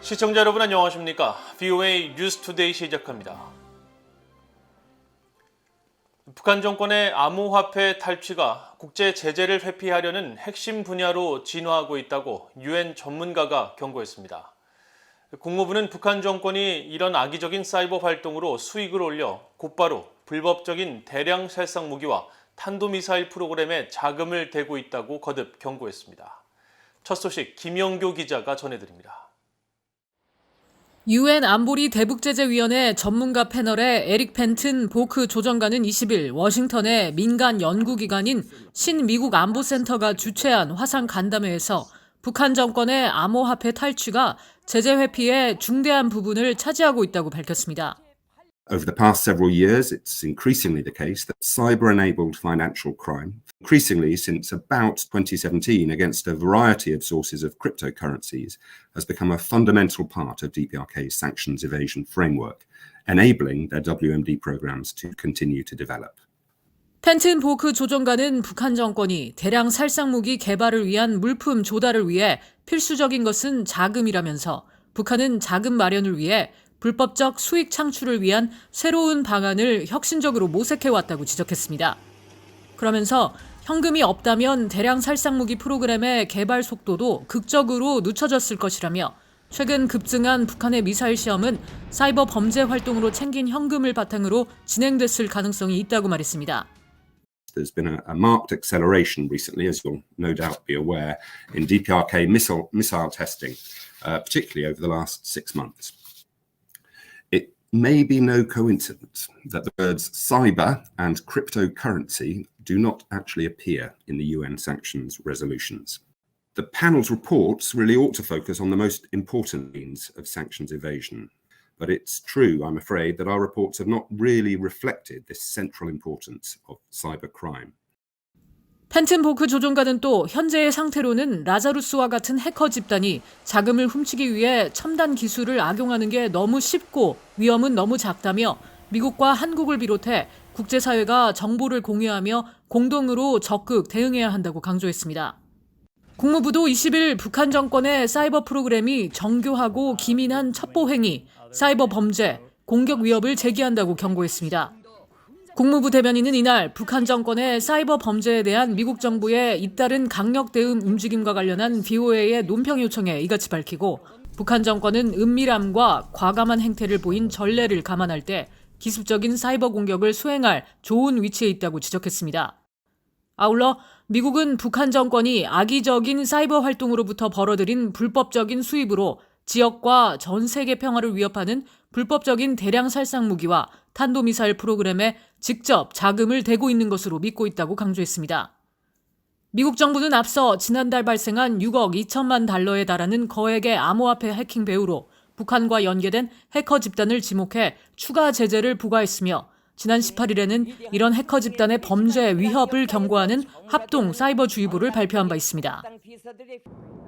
시청자 여러분 안녕하십니까? VOA 뉴스투데이 시작합니다. 북한 정권의 암호화폐 탈취가 국제 제재를 회피하려는 핵심 분야로 진화하고 있다고 유엔 전문가가 경고했습니다. 국무부는 북한 정권이 이런 악의적인 사이버 활동으로 수익을 올려 곧바로 불법적인 대량 살상 무기와 탄도미사일 프로그램에 자금을 대고 있다고 거듭 경고했습니다. 첫 소식 김영교 기자가 전해드립니다. 유엔 안보리 대북제재위원회 전문가 패널의 에릭 펜튼 보크 조정관은 20일 워싱턴의 민간 연구기관인 신미국 안보센터가 주최한 화상 간담회에서 북한 정권의 암호화폐 탈취가 제재 회피의 중대한 부분을 차지하고 있다고 밝혔습니다. Over the past several years, it's increasingly the case that cyber-enabled financial crime, increasingly since about 2017 against a variety of sources of cryptocurrencies, has become a fundamental part of DPRK's sanctions evasion framework, enabling their WMD programs to continue to develop. 펜튼 보크 조정관은 북한 정권이 대량 살상무기 개발을 위한 물품 조달을 위해 필수적인 것은 자금이라면서 북한은 자금 마련을 위해 불법적 수익 창출을 위한 새로운 방안을 혁신적으로 모색해왔다고 지적했습니다. 그러면서 현금이 없다면 대량 살상무기 프로그램의 개발 속도도 극적으로 늦춰졌을 것이라며 최근 급증한 북한의 미사일 시험은 사이버 범죄 활동으로 챙긴 현금을 바탕으로 진행됐을 가능성이 있다고 말했습니다. There's been a marked acceleration recently, as you'll no doubt be aware, in DPRK missile testing, particularly over the last 6 months. It may be no coincidence that the words cyber and cryptocurrency do not actually appear in the UN sanctions resolutions. The panel's reports really ought to focus on the most important means of sanctions evasion. But it's true, I'm afraid, that our reports have not really reflected this central importance of cybercrime. 펜튼 보크 조종관은 또 현재의 상태로는 라자루스와 같은 해커 집단이 자금을 훔치기 위해 첨단 기술을 악용하는 게 너무 쉽고 위험은 너무 작다며 미국과 한국을 비롯해 국제사회가 정보를 공유하며 공동으로 적극 대응해야 한다고 강조했습니다. 국무부도 20일 북한 정권의 사이버 프로그램이 정교하고 기민한 첩보행위, 사이버 범죄, 공격 위협을 제기한다고 경고했습니다. 국무부 대변인은 이날 북한 정권의 사이버 범죄에 대한 미국 정부의 잇따른 강력 대응 움직임과 관련한 VOA의 논평 요청에 이같이 밝히고 북한 정권은 은밀함과 과감한 행태를 보인 전례를 감안할 때 기습적인 사이버 공격을 수행할 좋은 위치에 있다고 지적했습니다. 아울러 미국은 북한 정권이 악의적인 사이버 활동으로부터 벌어들인 불법적인 수입으로 지역과 전 세계 평화를 위협하는 불법적인 대량 살상 무기와 탄도미사일 프로그램에 직접 자금을 대고 있는 것으로 믿고 있다고 강조했습니다. 미국 정부는 앞서 지난달 발생한 6억 2천만 달러에 달하는 거액의 암호화폐 해킹 배후로 북한과 연계된 해커 집단을 지목해 추가 제재를 부과했으며 지난 18일에는 이런 해커 집단의 범죄 위협을 경고하는 합동 사이버 주의보를 발표한 바 있습니다.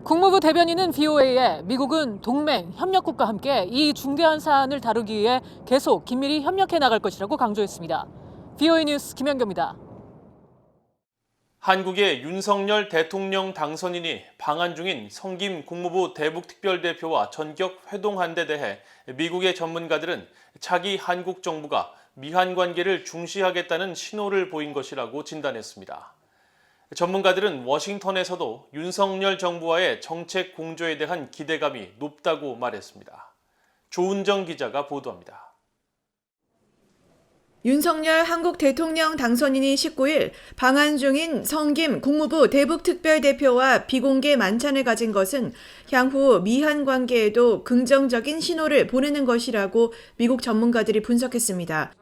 국무부 대변인은 VOA에 미국은 동맹, 협력국과 함께 이 중대한 사안을 다루기 위해 계속 긴밀히 협력해 나갈 것이라고 강조했습니다. VOA 뉴스 김현교입니다. 한국의 윤석열 대통령 당선인이 방한 중인 성김 국무부 대북특별대표와 전격 회동한 데 대해 미국의 전문가들은 차기 한국 정부가 미한 관계를 중시하겠다는 신호를 보인 것이라고 진단했습니다. 전문가들은 워싱턴에서도 윤석열 정부와의 정책 공조에 대한 기대감이 높다고 말했습니다. 조은정 기자가 보도합니다. 윤석열 한국 대통령 당선인이 19일 방한 중인 성김 국무부 대북특별대표와 비공개 만찬을 가진 것은 향후 미한 관계에도 긍정적인 신호를 보내는 것이라고 미국 전문가들이 분석했습니다.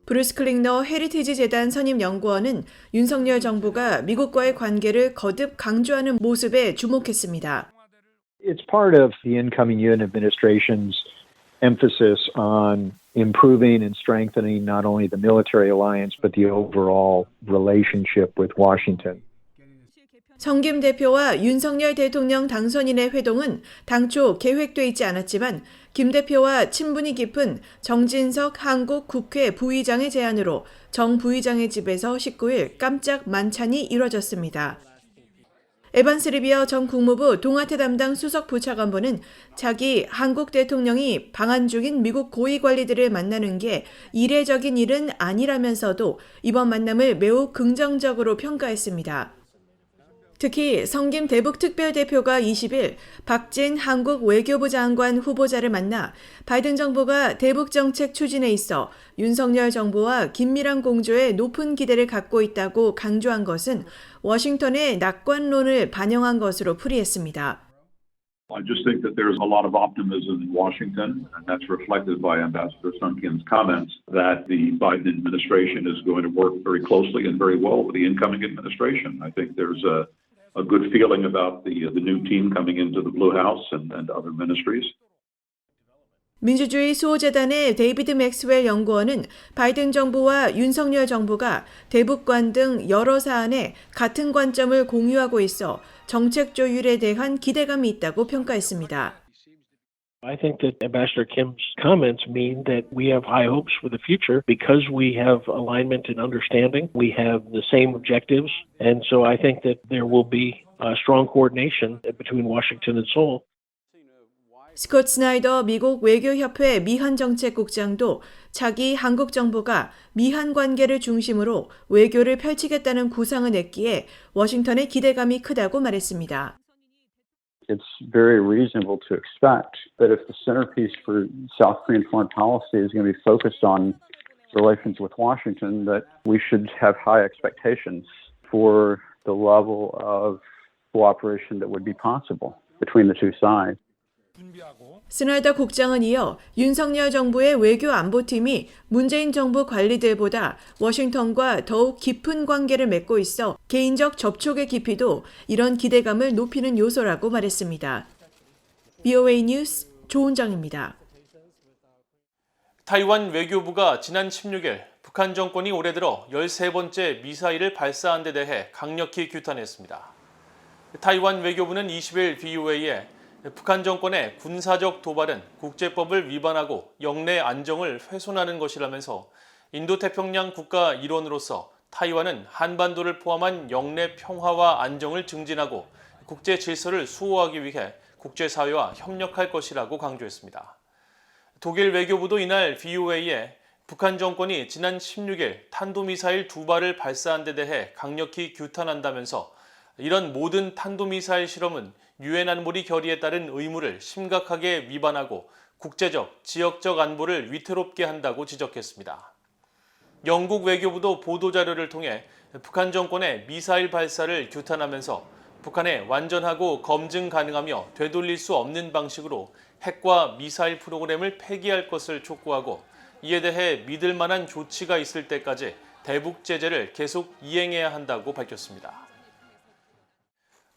브루스 클링너 헤리티지 재단 선임 연구원은 윤석열 정부가 미국과의 관계를 거듭 강조하는 모습에 주목했습니다. It's part of the incoming UN administration's emphasis on improving and strengthening not only the military alliance but the overall relationship with Washington. 성김 대표와 윤석열 대통령 당선인의 회동은 당초 계획돼 있지 않았지만 김 대표와 친분이 깊은 정진석 한국 국회 부의장의 제안으로 정 부의장의 집에서 19일 깜짝 만찬이 이뤄졌습니다. 에반스 리비어 전 국무부 동아태 담당 수석 부차관보는 자기 한국 대통령이 방한 중인 미국 고위 관리들을 만나는 게 이례적인 일은 아니라면서도 이번 만남을 매우 긍정적으로 평가했습니다. 특히 성김 대북 특별대표가 20일 박진 한국 외교부 장관 후보자를 만나 바이든 정부가 대북 정책 추진에 있어 윤석열 정부와 긴밀한 공조에 높은 기대를 갖고 있다고 강조한 것은 워싱턴의 낙관론을 반영한 것으로 풀이했습니다. I just think that there's a lot of optimism in Washington, and that's reflected by Ambassador Sun Kim's comments that the Biden administration is going to work very closely and very well with the incoming administration. I think there's a good feeling about the new team coming into the Blue House and other ministries. 민주주의 수호재단의 데이비드 맥스웰 연구원은 바이든 정부와 윤석열 정부가 대북관 등 여러 사안에 같은 관점을 공유하고 있어 정책 조율에 대한 기대감이 있다고 평가했습니다. I think that Ambassador Kim's comments mean that we have high hopes for the future because we have alignment and understanding. We have the same objectives. And so I think that there will be strong coordination between Washington and Seoul. 스콧 스나이더 미국 외교협회 미한정책국장도 자기 한국 정부가 미한 관계를 중심으로 외교를 펼치겠다는 구상을 냈기에 워싱턴의 기대감이 크다고 말했습니다. It's very reasonable to expect that if the centerpiece for South Korean foreign policy is going to be focused on relations with Washington, that we should have high expectations for the level of cooperation that would be possible between the two sides. 스나이더 국장은 이어 윤석열 정부의 외교 안보팀이 문재인 정부 관리들보다 워싱턴과 더욱 깊은 관계를 맺고 있어 개인적 접촉의 깊이도 이런 기대감을 높이는 요소라고 말했습니다. BOA 뉴스 조은정입니다. 타이완 외교부가 지난 16일 북한 정권이 올해 들어 13번째 미사일을 발사한 데 대해 강력히 규탄했습니다. 타이완 외교부는 20일 VOA에 북한 정권의 군사적 도발은 국제법을 위반하고 영내 안정을 훼손하는 것이라면서 인도태평양 국가 일원으로서 타이완은 한반도를 포함한 영내 평화와 안정을 증진하고 국제 질서를 수호하기 위해 국제사회와 협력할 것이라고 강조했습니다. 독일 외교부도 이날 VOA에 북한 정권이 지난 16일 탄도미사일 2발을 발사한 데 대해 강력히 규탄한다면서 이런 모든 탄도미사일 실험은 유엔 안보리 결의에 따른 의무를 심각하게 위반하고 국제적, 지역적 안보를 위태롭게 한다고 지적했습니다. 영국 외교부도 보도자료를 통해 북한 정권의 미사일 발사를 규탄하면서 북한의 완전하고 검증 가능하며 되돌릴 수 없는 방식으로 핵과 미사일 프로그램을 폐기할 것을 촉구하고 이에 대해 믿을 만한 조치가 있을 때까지 대북 제재를 계속 이행해야 한다고 밝혔습니다.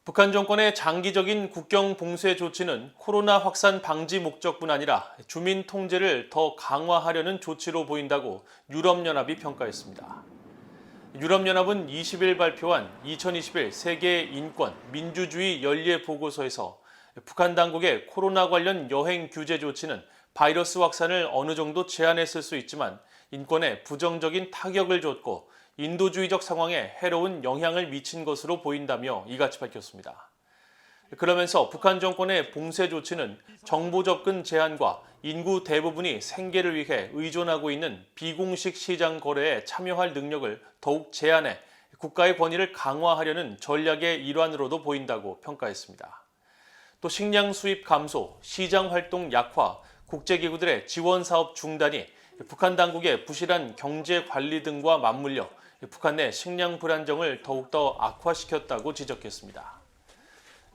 북한 정권의 장기적인 국경 봉쇄 조치는 코로나 확산 방지 목적뿐 아니라 주민 통제를 더 강화하려는 조치로 보인다고 유럽연합이 평가했습니다. 유럽연합은 20일 발표한 2021 세계 인권, 민주주의 연례 보고서에서 북한 당국의 코로나 관련 여행 규제 조치는 바이러스 확산을 어느 정도 제한했을 수 있지만 인권에 부정적인 타격을 줬고 인도주의적 상황에 해로운 영향을 미친 것으로 보인다며 이같이 밝혔습니다. 그러면서 북한 정권의 봉쇄 조치는 정보 접근 제한과 인구 대부분이 생계를 위해 의존하고 있는 비공식 시장 거래에 참여할 능력을 더욱 제한해 국가의 권위를 강화하려는 전략의 일환으로도 보인다고 평가했습니다. 또 식량 수입 감소, 시장 활동 약화, 국제기구들의 지원 사업 중단이 북한 당국의 부실한 경제 관리 등과 맞물려 북한 내 식량 불안정을 더욱더 악화시켰다고 지적했습니다.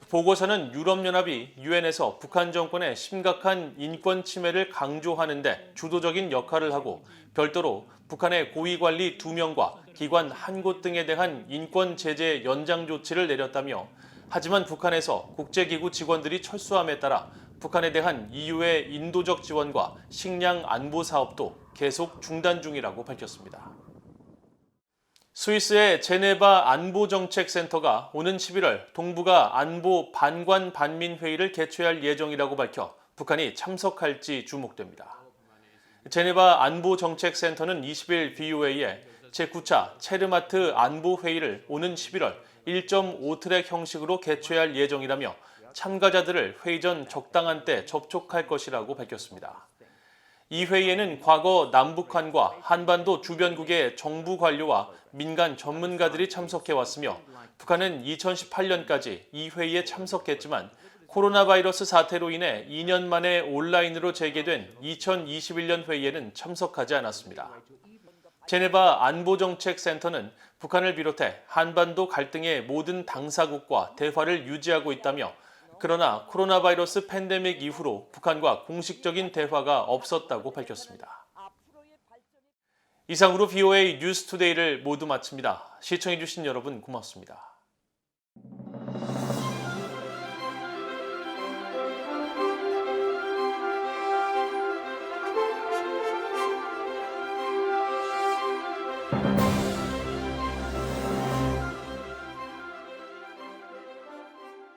보고서는 유럽연합이 유엔에서 북한 정권의 심각한 인권 침해를 강조하는 데 주도적인 역할을 하고 별도로 북한의 고위관리 2명과 기관 1곳 등에 대한 인권 제재 연장 조치를 내렸다며 하지만 북한에서 국제기구 직원들이 철수함에 따라 북한에 대한 EU의 인도적 지원과 식량 안보 사업도 계속 중단 중이라고 밝혔습니다. 스위스의 제네바 안보정책센터가 오는 11월 동북아 안보 반관 반민 회의를 개최할 예정이라고 밝혀 북한이 참석할지 주목됩니다. 제네바 안보정책센터는 20일 VOA에 제9차 체르마트 안보회의를 오는 11월 1.5트랙 형식으로 개최할 예정이라며 참가자들을 회의 전 적당한 때 접촉할 것이라고 밝혔습니다. 이 회의에는 과거 남북한과 한반도 주변국의 정부 관료와 민간 전문가들이 참석해왔으며 북한은 2018년까지 이 회의에 참석했지만 코로나 바이러스 사태로 인해 2년 만에 온라인으로 재개된 2021년 회의에는 참석하지 않았습니다. 제네바 안보정책센터는 북한을 비롯해 한반도 갈등의 모든 당사국과 대화를 유지하고 있다며 그러나 코로나 바이러스 팬데믹 이후로 북한과 공식적인 대화가 없었다고 밝혔습니다. 이상으로 VOA 뉴스투데이를 모두 마칩니다. 시청해주신 여러분 고맙습니다.